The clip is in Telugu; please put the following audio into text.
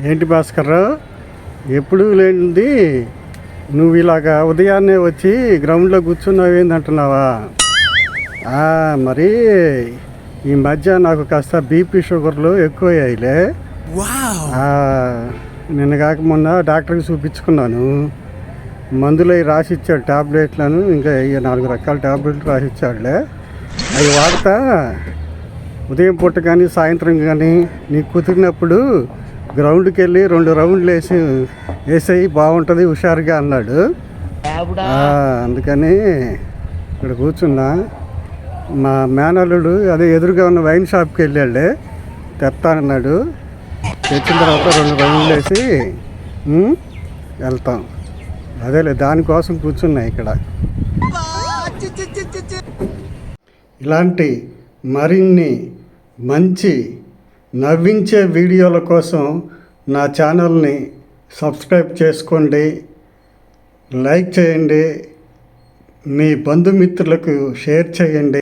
ఏంటి భాస్కర్రావు, ఎప్పుడు లేనిది నువ్వు ఇలాగా ఉదయాన్నే వచ్చి గ్రౌండ్లో కూర్చున్నావు ఏందంటున్నావా? మరి ఈ మధ్య నాకు కాస్త బీపీ షుగర్లు ఎక్కువయ్యాయిలే. నిన్న కాక మొన్న డాక్టర్కి చూపించుకున్నాను. మందులు అవి రాసిచ్చాడు, టాబ్లెట్లను, ఇంకా 4 రకాల టాబ్లెట్లు రాసిచ్చాడులే. అవి వాడతా ఉదయం పూట కానీ సాయంత్రం కానీ నీకు కుదిరినప్పుడు గ్రౌండ్కి వెళ్ళి 2 రౌండ్లు వేసేయి, బాగుంటుంది, హుషారుగా అన్నాడు. అందుకని ఇక్కడ కూర్చున్నా. మా మేనల్లుడు అదే ఎదురుగా ఉన్న వైన్ షాప్కి వెళ్ళాడే, తెస్తానన్నాడు. తెచ్చిన తర్వాత 2 రౌండ్లు వేసి వెళ్తాం. అదేలే, దానికోసం కూర్చున్నా ఇక్కడ. ఇలాంటి మరిన్ని మంచి నవ్వించే వీడియోల కోసం నా ఛానల్ని సబ్స్క్రైబ్ చేసుకోండి, లైక్ చేయండి, మీ బంధుమిత్రులకు షేర్ చేయండి.